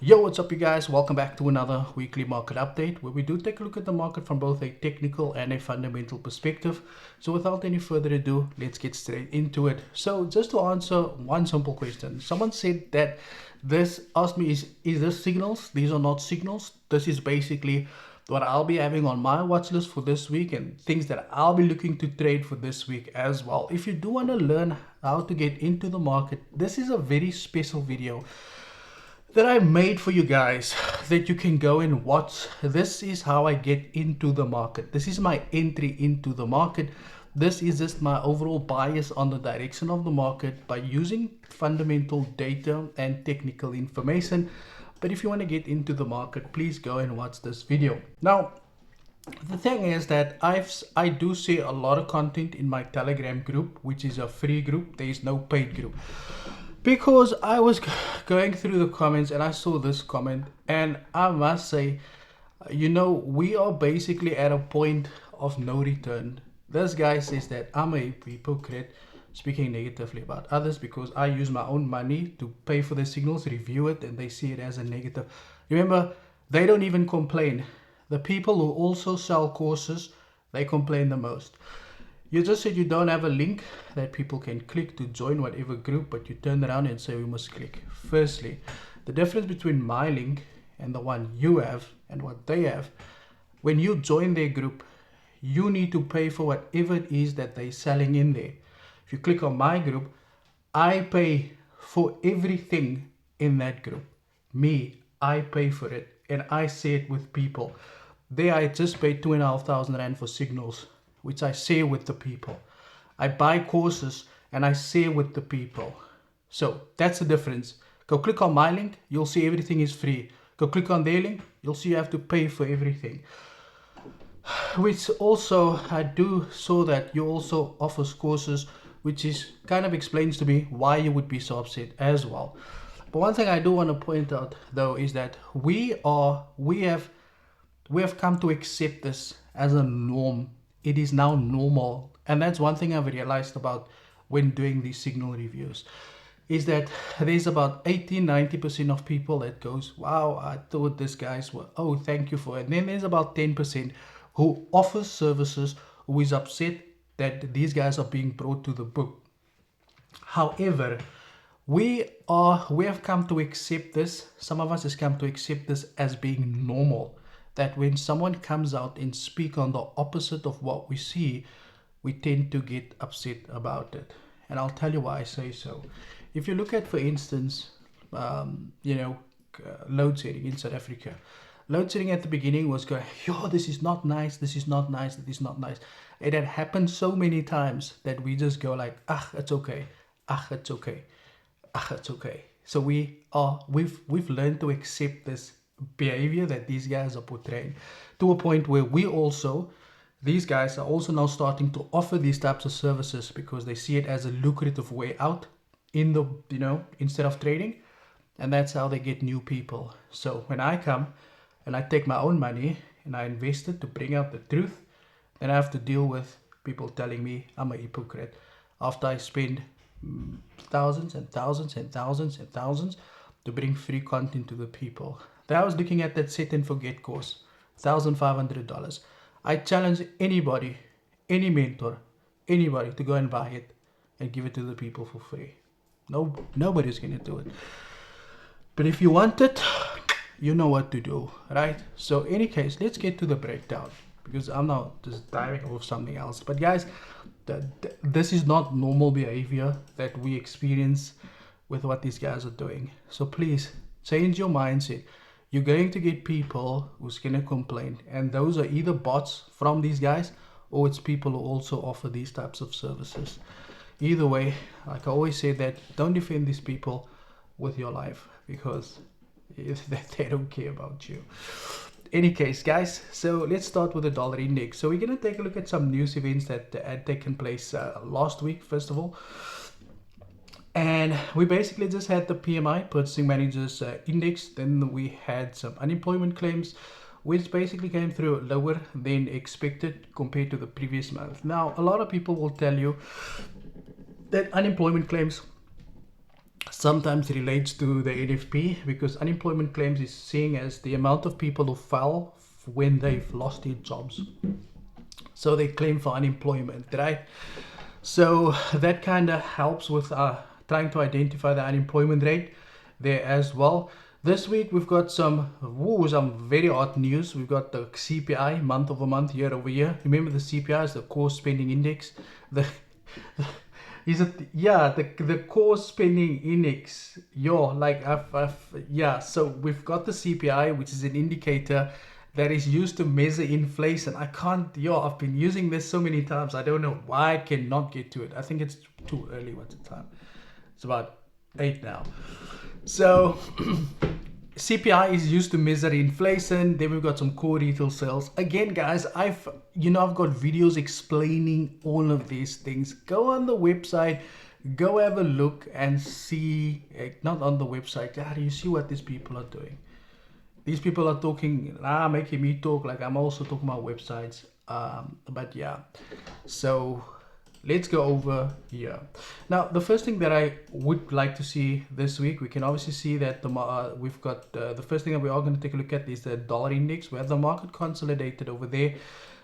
Yo, what's up you guys? Welcome back to another weekly market update where we do take a look at the market from both a technical and a fundamental perspective. So without any further ado, let's get straight into it. So just to answer one simple question, someone said that asked me, is this signals? These are not signals. This is basically what I'll be having on my watch list for this week and things that I'll be looking to trade for this week as well. If you do want to learn how to get into the market, this is a very special video that I made for you guys that you can go and watch. This is how I get into the market. This is my entry into the market. This is just my overall bias on the direction of the market by using fundamental data and technical information. But if you want to get into the market, please go and watch this video. Now, the thing is that I do see a lot of content in my Telegram group, which is a free group. There is no paid group. Because I was going through the comments and I saw this comment, and I must say, you know, we are basically at a point of no return. This guy says that I'm a hypocrite speaking negatively about others because I use my own money to pay for the signals, review it, and they see it as a negative. Remember, they don't even complain. The people who also sell courses, they complain the most. You just said you don't have a link that people can click to join whatever group, but you turn around and say we must click. Firstly, the difference between my link and the one you have and what they have, when you join their group, you need to pay for whatever it is that they're selling in there. If you click on my group, I pay for everything in that group. Me, I pay for it, and I say it with people. There I just paid 2,500 Rand for signals, which I share with the people. I buy courses and I share with the people. So that's the difference. Go click on my link, you'll see everything is free. Go click on their link, you'll see you have to pay for everything. Which also, I do saw that you also offers courses, which is kind of explains to me why you would be so upset as well. But one thing I do want to point out though is that we have come to accept this as a norm. It is now normal, and that's one thing I've realized about when doing these signal reviews is that there's about 80-90% of people that goes, wow, I thought these guys were, oh, thank you for it. And then there's about 10% who offers services, who is upset that these guys are being brought to the book. However, we have come to accept this. Some of us has come to accept this as being normal. That when someone comes out and speak on the opposite of what we see, we tend to get upset about it. And I'll tell you why I say so. If you look at, for instance, load shedding in South Africa. Load shedding at the beginning was going, yo, this is not nice, this is not nice, this is not nice. It had happened so many times that we just go like, it's okay, it's okay, it's okay. So we've learned to accept this behavior that these guys are portraying to a point where these guys are also now starting to offer these types of services because they see it as a lucrative way out in the, instead of trading. And that's how they get new people. So when I come and I take my own money and I invest it to bring out the truth, then I have to deal with people telling me I'm a hypocrite after I spend thousands and thousands and thousands and thousands to bring free content to the people. Then I was looking at that set and forget course, $1,500. I challenge anybody, any mentor, anybody to go and buy it and give it to the people for free. Nobody's going to do it. But if you want it, you know what to do, right? So in any case, let's get to the breakdown because I'm now just diving off something else. But guys, this is not normal behavior that we experience with what these guys are doing. So please change your mindset. You're going to get people who's going to complain, and those are either bots from these guys or it's people who also offer these types of services. Either way, like I always say, that don't defend these people with your life because they don't care about you. Any case, guys, so let's start with the dollar index. So we're going to take a look at some news events that had taken place last week, first of all. And we basically just had the PMI, Purchasing Managers Index. Then we had some unemployment claims, which basically came through lower than expected compared to the previous month. Now, a lot of people will tell you that unemployment claims sometimes relates to the NFP, because unemployment claims is seen as the amount of people who file when they've lost their jobs. So they claim for unemployment, right? So that kind of helps with trying to identify the unemployment rate there as well. This week we've got some very odd news. We've got the CPI month over month, year over year. Remember the CPI is the core spending index. The is it, yeah, the core spending index. So we've got the CPI, which is an indicator that is used to measure inflation. I've been using this so many times. I don't know why I cannot get to it. I think it's too early. What's the time? It's about 8 now. So CPI is used to measure inflation. Then we've got some core retail sales. Again, guys, I've got videos explaining all of these things. Go on the website, go have a look and see. Not on the website. How do you see what these people are doing? These people are talking, making me talk like I'm also talking about websites. But yeah, so let's go over here. Now, the first thing that I would like to see this week, we can obviously see that we've got the first thing that we are going to take a look at is the dollar index. We have the market consolidated over there.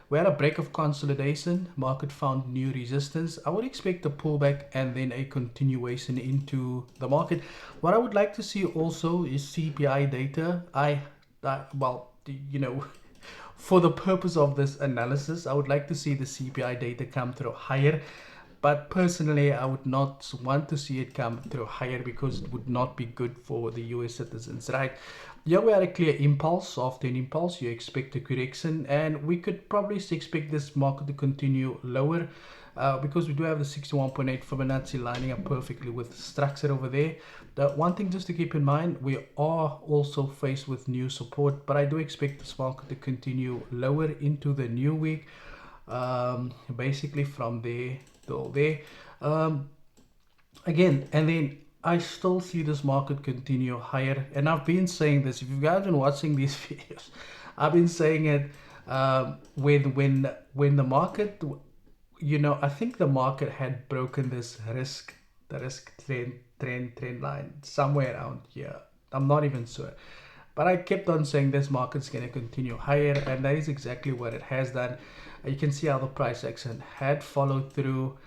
We had a break of consolidation. Market found new resistance. I would expect a pullback and then a continuation into the market. What I would like to see also is CPI data. For the purpose of this analysis, I would like to see the CPI data come through higher. But personally, I would not want to see it come through higher because it would not be good for the US citizens, right? Yeah, we had a clear impulse. After an impulse, you expect a correction, and we could probably expect this market to continue lower because we do have the 61.8 Fibonacci lining up perfectly with structure over there. The one thing just to keep in mind, we are also faced with new support, but I do expect this market to continue lower into the new week, basically from there to there. Again, and then I still see this market continue higher, and I've been saying this. If you guys have been watching these videos, I've been saying it when the market, I think the market had broken this the risk trend line somewhere around here. I'm not even sure, but I kept on saying this market's going to continue higher, and that is exactly what it has done. You can see how the price action had followed through.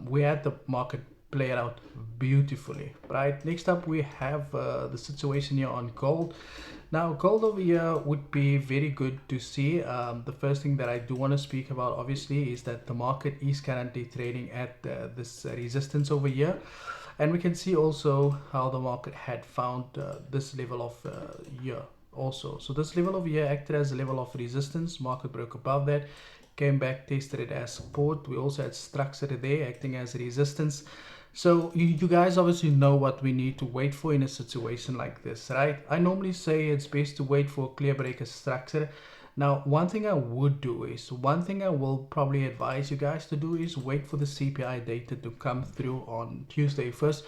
We had the market play it out beautifully, right? Next up, we have the situation here on gold. Now, gold over here would be very good to see. The first thing that I do want to speak about, obviously, is that the market is currently trading at this resistance over here. And we can see also how the market had found this level of here also. So this level over here acted as a level of resistance. Market broke above that, came back, tested it as support. We also had structure there acting as resistance. So you guys obviously know what we need to wait for in a situation like this, right? I normally say it's best to wait for a clear breaker structure. Now, one thing I will probably advise you guys to do is wait for the CPI data to come through on Tuesday first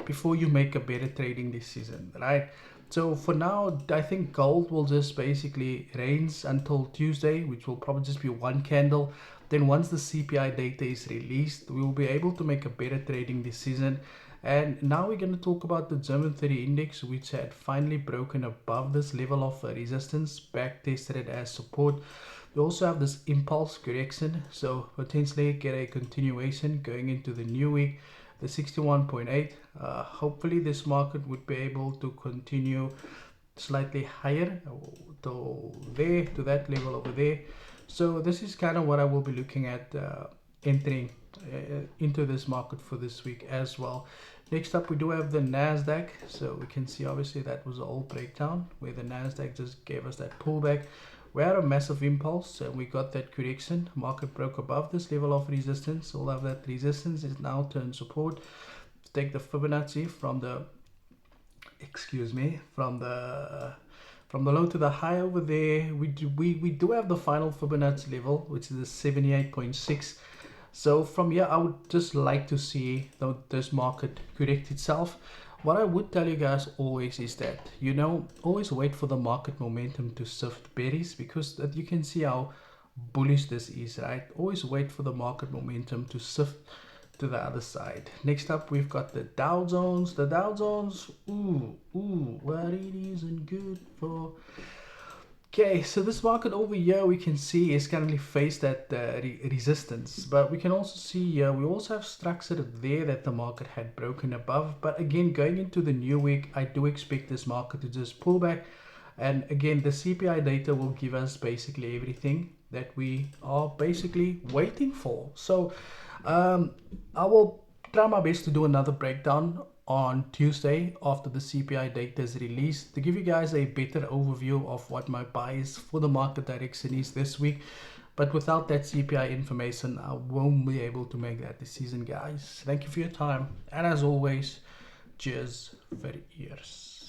before you make a better trading decision, right? So for now, I think gold will just basically range until Tuesday, which will probably just be one candle. Then once the CPI data is released, we will be able to make a better trading decision. And now we're going to talk about the German 30 index, which had finally broken above this level of resistance, back tested it as support. We also have this impulse correction, so potentially get a continuation going into the new week. The 61.8, hopefully this market would be able to continue slightly higher to that level over there. So this is kind of what I will be looking at entering into this market for this week as well. Next up, we do have the Nasdaq. So we can see obviously that was an old breakdown where the Nasdaq just gave us that pullback. We had a massive impulse and we got that correction. Market broke above this level of resistance. All of that resistance is now turned support. Take the Fibonacci from the low to the high over there. We do have the final Fibonacci level, which is the 78.6. So from here, I would just like to see this market correct itself. What I would tell you guys always is that, always wait for the market momentum to sift berries, because you can see how bullish this is, right? Always wait for the market momentum to sift to the other side. Next up, we've got the Dow Jones. The Dow Jones, what it isn't good for. Okay, so this market over here we can see is currently faced at resistance, but we can also see here we also have structure there that the market had broken above. But again, going into the new week, I do expect this market to just pull back, and again the CPI data will give us basically everything that we are basically waiting for. So I will try my best to do another breakdown on Tuesday after the CPI data is released to give you guys a better overview of what my bias for the market direction is this week. But without that CPI information, I won't be able to make that decision, guys. Thank you for your time, and as always, cheers for ears.